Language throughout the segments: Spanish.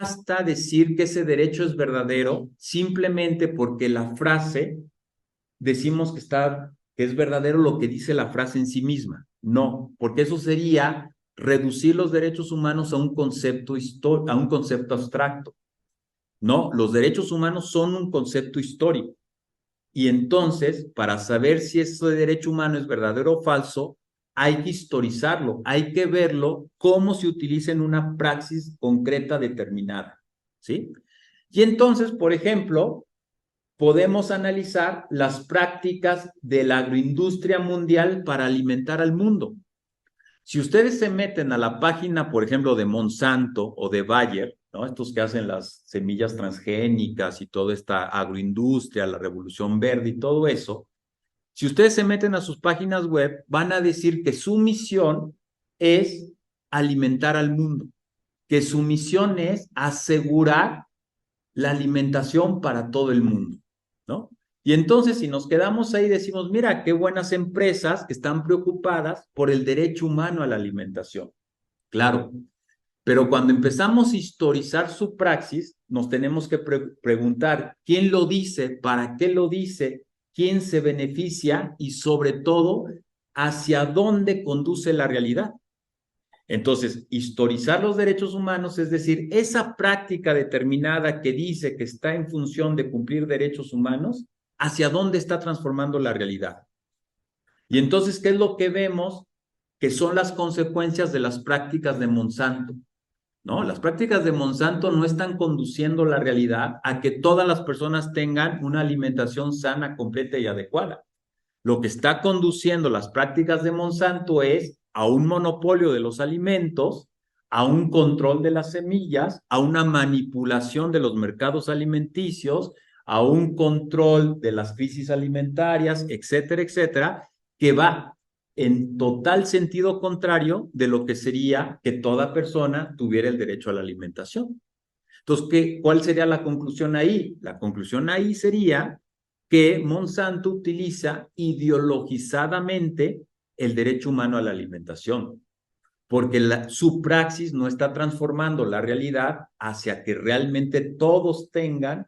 basta decir que ese derecho es verdadero simplemente porque la frase decimos que es verdadero lo que dice la frase en sí misma. No, porque eso sería reducir los derechos humanos a un concepto abstracto. No, los derechos humanos son un concepto histórico. Y entonces, para saber si ese derecho humano es verdadero o falso, hay que historizarlo, hay que verlo cómo se utiliza en una praxis concreta determinada, ¿sí? Y entonces, por ejemplo, podemos analizar las prácticas de la agroindustria mundial para alimentar al mundo. Si ustedes se meten a la página, por ejemplo, de Monsanto o de Bayer, ¿no? Estos que hacen las semillas transgénicas y toda esta agroindustria, la revolución verde y todo eso, si ustedes se meten a sus páginas web, van a decir que su misión es alimentar al mundo, que su misión es asegurar la alimentación para todo el mundo, ¿no? Y entonces, si nos quedamos ahí, decimos, mira, qué buenas empresas que están preocupadas por el derecho humano a la alimentación. Claro, pero cuando empezamos a historizar su praxis, nos tenemos que preguntar quién lo dice, para qué lo dice, quién se beneficia y sobre todo, hacia dónde conduce la realidad. Entonces, historizar los derechos humanos, es decir, esa práctica determinada que dice que está en función de cumplir derechos humanos, hacia dónde está transformando la realidad. Y entonces, ¿qué es lo que vemos? Que son las consecuencias de las prácticas de Monsanto, ¿no? Las prácticas de Monsanto no están conduciendo la realidad a que todas las personas tengan una alimentación sana, completa y adecuada. Lo que está conduciendo las prácticas de Monsanto es a un monopolio de los alimentos, a un control de las semillas, a una manipulación de los mercados alimenticios, a un control de las crisis alimentarias, etcétera, etcétera, que va en total sentido contrario de lo que sería que toda persona tuviera el derecho a la alimentación. Entonces, ¿cuál sería la conclusión ahí? La conclusión ahí sería que Monsanto utiliza ideologizadamente el derecho humano a la alimentación, porque su praxis no está transformando la realidad hacia que realmente todos tengan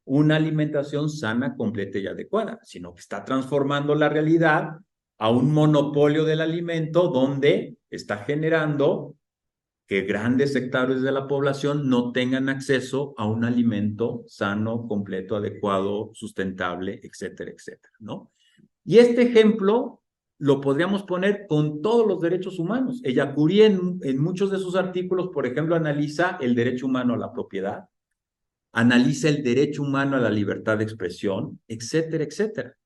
una alimentación sana, completa y adecuada, sino que está transformando la realidad a un monopolio del alimento donde está generando que grandes sectores de la población no tengan acceso a un alimento sano, completo, adecuado, sustentable, etcétera, etcétera, ¿no? Y este ejemplo lo podríamos poner con todos los derechos humanos. Ellacurí en muchos de sus artículos, por ejemplo, analiza el derecho humano a la propiedad, analiza el derecho humano a la libertad de expresión, etcétera, etcétera.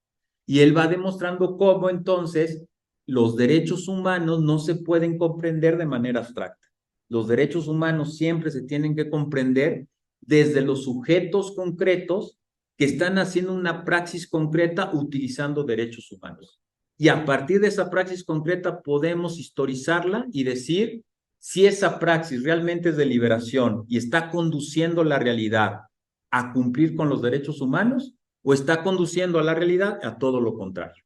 Y él va demostrando cómo entonces los derechos humanos no se pueden comprender de manera abstracta. Los derechos humanos siempre se tienen que comprender desde los sujetos concretos que están haciendo una praxis concreta utilizando derechos humanos. Y a partir de esa praxis concreta podemos historizarla y decir si esa praxis realmente es de liberación y está conduciendo la realidad a cumplir con los derechos humanos o está conduciendo a la realidad a todo lo contrario.